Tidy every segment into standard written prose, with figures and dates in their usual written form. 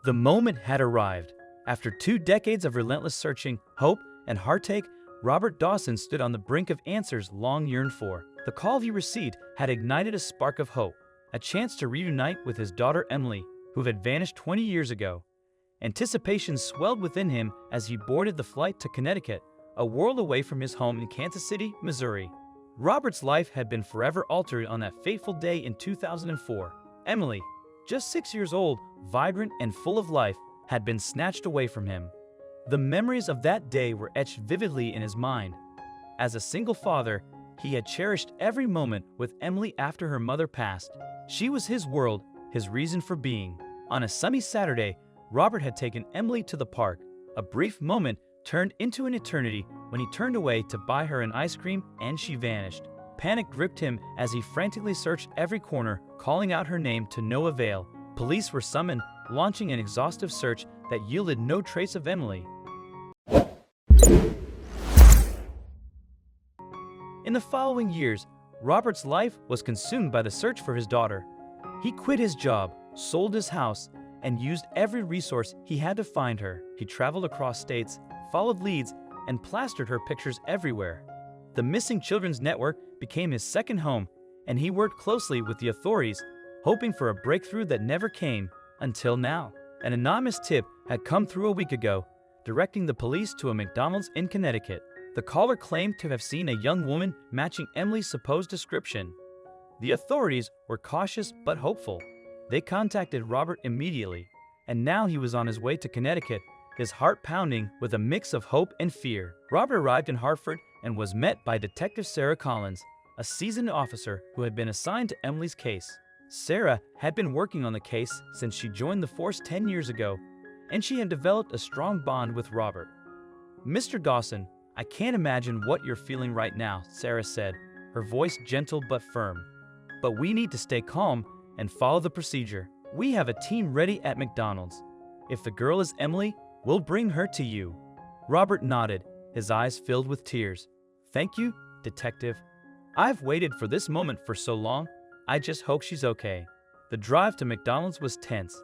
The moment had arrived. After 2 decades of relentless searching, hope, and heartache, Robert Dawson stood on the brink of answers long yearned for. The call he received had ignited a spark of hope, a chance to reunite with his daughter Emily, who had vanished 20 years ago. Anticipation swelled within him as he boarded the flight to Connecticut, a world away from his home in Kansas City, Missouri. Robert's life had been forever altered on that fateful day in 2004. Emily, just 6 years old, vibrant and full of life, had been snatched away from him. The memories of that day were etched vividly in his mind. As a single father, he had cherished every moment with Emily after her mother passed. She was his world, his reason for being. On a sunny Saturday, Robert had taken Emily to the park. A brief moment turned into an eternity when he turned away to buy her an ice cream and she vanished. Panic gripped him as he frantically searched every corner, calling out her name to no avail. Police were summoned, launching an exhaustive search that yielded no trace of Emily. In the following years, Robert's life was consumed by the search for his daughter. He quit his job, sold his house, and used every resource he had to find her. He traveled across states, followed leads, and plastered her pictures everywhere. The Missing Children's Network became his second home, and he worked closely with the authorities, hoping for a breakthrough that never came, until now. An anonymous tip had come through a week ago, directing the police to a McDonald's in Connecticut. The caller claimed to have seen a young woman matching Emily's supposed description. The authorities were cautious but hopeful. They contacted Robert immediately, and now he was on his way to Connecticut, his heart pounding with a mix of hope and fear. Robert arrived in Hartford and was met by Detective Sarah Collins, a seasoned officer who had been assigned to Emily's case. Sarah had been working on the case since she joined the force 10 years ago, and she had developed a strong bond with Robert. "Mr. Dawson, I can't imagine what you're feeling right now," Sarah said, her voice gentle but firm. "But we need to stay calm and follow the procedure. We have a team ready at McDonald's. If the girl is Emily, we'll bring her to you." Robert nodded, his eyes filled with tears. "Thank you, Detective. I've waited for this moment for so long. I just hope she's okay." The drive to McDonald's was tense.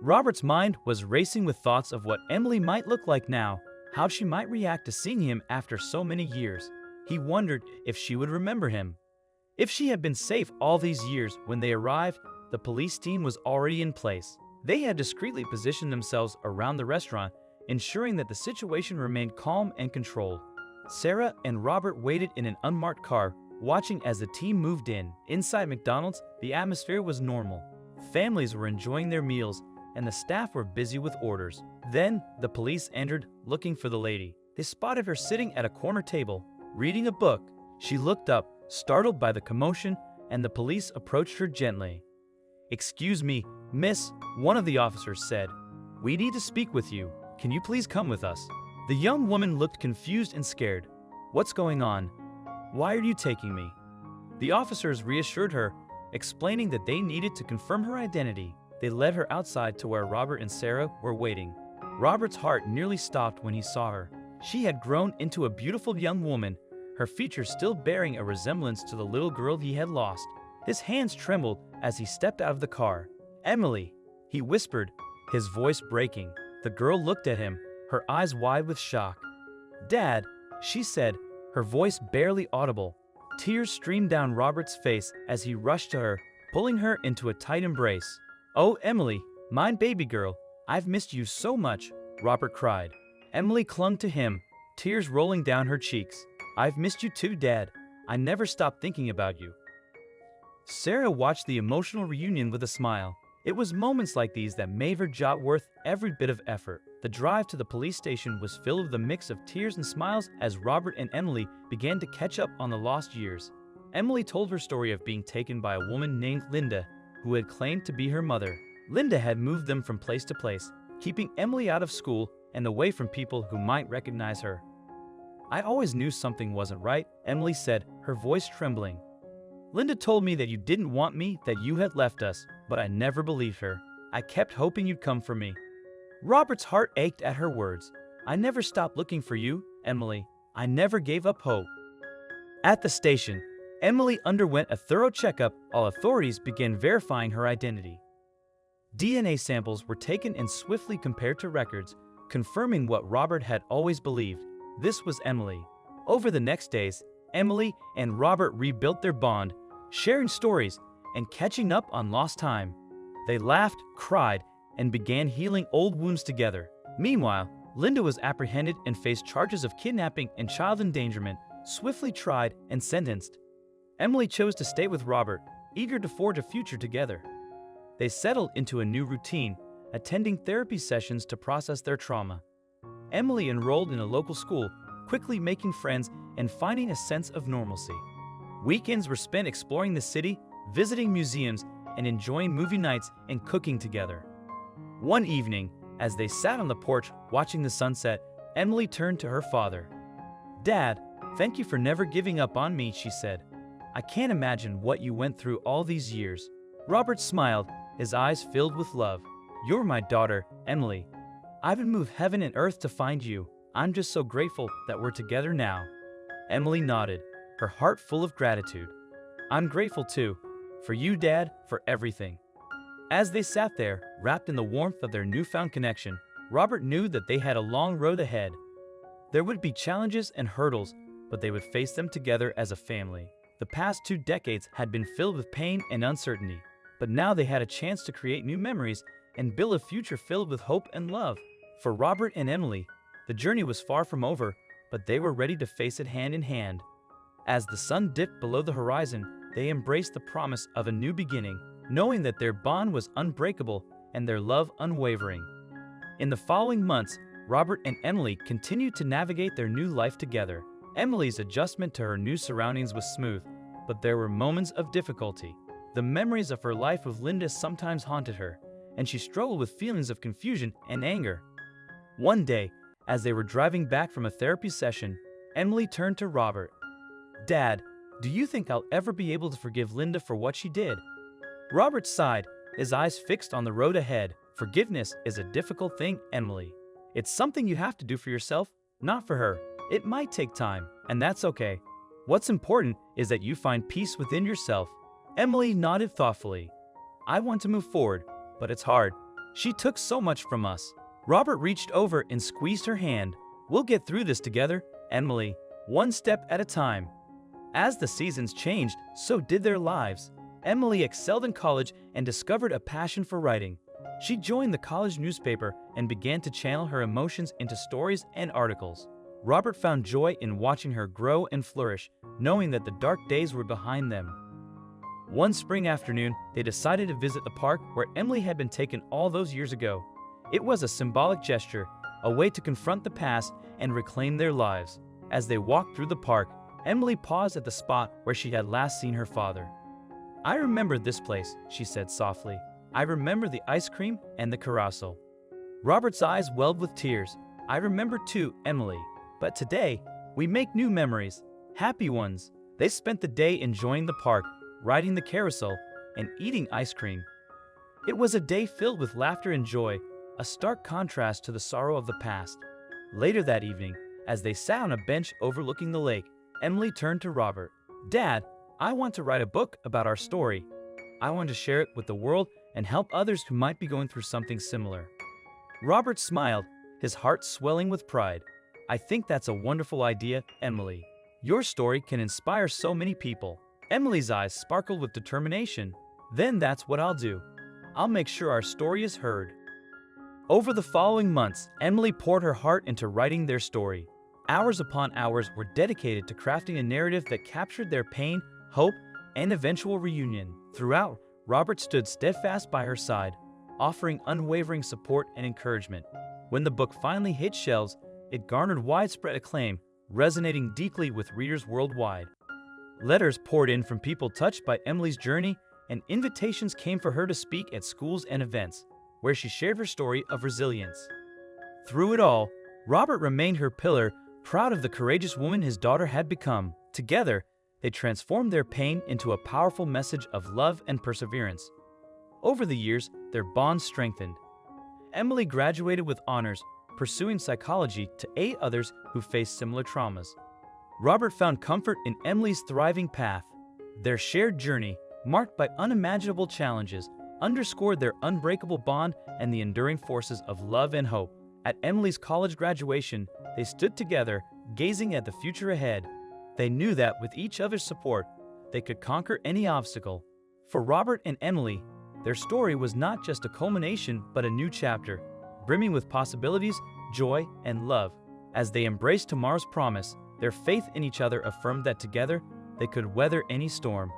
Robert's mind was racing with thoughts of what Emily might look like now, how she might react to seeing him after so many years. He wondered if she would remember him. If she had been safe all these years. When they arrived, the police team was already in place. They had discreetly positioned themselves around the restaurant, ensuring that the situation remained calm and controlled. Sarah and Robert waited in an unmarked car, watching as the team moved in. Inside McDonald's, the atmosphere was normal. Families were enjoying their meals, and the staff were busy with orders. Then, the police entered, looking for the lady. They spotted her sitting at a corner table, reading a book. She looked up, startled by the commotion, and the police approached her gently. "Excuse me, miss," one of the officers said. "We need to speak with you. Can you please come with us?" The young woman looked confused and scared. "What's going on? Why are you taking me?" The officers reassured her, explaining that they needed to confirm her identity. They led her outside to where Robert and Sarah were waiting. Robert's heart nearly stopped when he saw her. She had grown into a beautiful young woman, her features still bearing a resemblance to the little girl he had lost. His hands trembled as he stepped out of the car. "Emily," he whispered, his voice breaking. The girl looked at him, her eyes wide with shock. "Dad," she said, her voice barely audible. Tears streamed down Robert's face as he rushed to her, pulling her into a tight embrace. "Oh, Emily, my baby girl, I've missed you so much," Robert cried. Emily clung to him, tears rolling down her cheeks. "I've missed you too, Dad. I never stopped thinking about you." Sarah watched the emotional reunion with a smile. It was moments like these that made her job worth every bit of effort. The drive to the police station was filled with a mix of tears and smiles as Robert and Emily began to catch up on the lost years. Emily told her story of being taken by a woman named Linda, who had claimed to be her mother. Linda had moved them from place to place, keeping Emily out of school and away from people who might recognize her. "I always knew something wasn't right," Emily said, her voice trembling. "Linda told me that you didn't want me, that you had left us, but I never believed her. I kept hoping you'd come for me." Robert's heart ached at her words. "I never stopped looking for you, Emily. I never gave up hope." At the station, Emily underwent a thorough checkup while authorities began verifying her identity. DNA samples were taken and swiftly compared to records, confirming what Robert had always believed. This was Emily. Over the next days, Emily and Robert rebuilt their bond, sharing stories and catching up on lost time. They laughed, cried, and began healing old wounds together. Meanwhile, Linda was apprehended and faced charges of kidnapping and child endangerment, swiftly tried and sentenced. Emily chose to stay with Robert, eager to forge a future together. They settled into a new routine, attending therapy sessions to process their trauma. Emily enrolled in a local school, quickly making friends and finding a sense of normalcy. Weekends were spent exploring the city, visiting museums, and enjoying movie nights and cooking together. One evening, as they sat on the porch watching the sunset, Emily turned to her father. "Dad, thank you for never giving up on me," she said. "I can't imagine what you went through all these years." Robert smiled, his eyes filled with love. "You're my daughter, Emily. I've moved heaven and earth to find you. I'm just so grateful that we're together now." Emily nodded, her heart full of gratitude. "I'm grateful too. For you, Dad, for everything." As they sat there, wrapped in the warmth of their newfound connection, Robert knew that they had a long road ahead. There would be challenges and hurdles, but they would face them together as a family. The past 2 decades had been filled with pain and uncertainty, but now they had a chance to create new memories and build a future filled with hope and love. For Robert and Emily, the journey was far from over, but they were ready to face it hand in hand. As the sun dipped below the horizon, they embraced the promise of a new beginning, knowing that their bond was unbreakable and their love unwavering. In the following months, Robert and Emily continued to navigate their new life together. Emily's adjustment to her new surroundings was smooth, but there were moments of difficulty. The memories of her life with Linda sometimes haunted her, and she struggled with feelings of confusion and anger. One day, as they were driving back from a therapy session, Emily turned to Robert. "Dad, do you think I'll ever be able to forgive Linda for what she did?" Robert sighed, his eyes fixed on the road ahead. "Forgiveness is a difficult thing, Emily. It's something you have to do for yourself, not for her. It might take time, and that's okay. What's important is that you find peace within yourself." Emily nodded thoughtfully. "I want to move forward, but it's hard. She took so much from us." Robert reached over and squeezed her hand. "We'll get through this together, Emily, one step at a time." As the seasons changed, so did their lives. Emily excelled in college and discovered a passion for writing. She joined the college newspaper and began to channel her emotions into stories and articles. Robert found joy in watching her grow and flourish, knowing that the dark days were behind them. One spring afternoon, they decided to visit the park where Emily had been taken all those years ago. It was a symbolic gesture, a way to confront the past and reclaim their lives. As they walked through the park, Emily paused at the spot where she had last seen her father. "I remember this place," she said softly. "I remember the ice cream and the carousel." Robert's eyes welled with tears. "I remember too, Emily. But today, we make new memories, happy ones." They spent the day enjoying the park, riding the carousel, and eating ice cream. It was a day filled with laughter and joy, a stark contrast to the sorrow of the past. Later that evening, as they sat on a bench overlooking the lake, Emily turned to Robert. "Dad, I want to write a book about our story. I want to share it with the world and help others who might be going through something similar." Robert smiled, his heart swelling with pride. "I think that's a wonderful idea, Emily. Your story can inspire so many people." Emily's eyes sparkled with determination. "Then that's what I'll do. I'll make sure our story is heard." Over the following months, Emily poured her heart into writing their story. Hours upon hours were dedicated to crafting a narrative that captured their pain, hope, and eventual reunion. Throughout, Robert stood steadfast by her side, offering unwavering support and encouragement. When the book finally hit shelves, it garnered widespread acclaim, resonating deeply with readers worldwide. Letters poured in from people touched by Emily's journey, and invitations came for her to speak at schools and events, where she shared her story of resilience. Through it all, Robert remained her pillar, proud of the courageous woman his daughter had become. Together, they transformed their pain into a powerful message of love and perseverance. Over the years, their bond strengthened. Emily graduated with honors, pursuing psychology to aid others who faced similar traumas. Robert found comfort in Emily's thriving path. Their shared journey, marked by unimaginable challenges, underscored their unbreakable bond and the enduring forces of love and hope. At Emily's college graduation, they stood together, gazing at the future ahead. They knew that with each other's support, they could conquer any obstacle. For Robert and Emily, their story was not just a culmination but a new chapter, brimming with possibilities, joy, and love. As they embraced tomorrow's promise, their faith in each other affirmed that together they could weather any storm.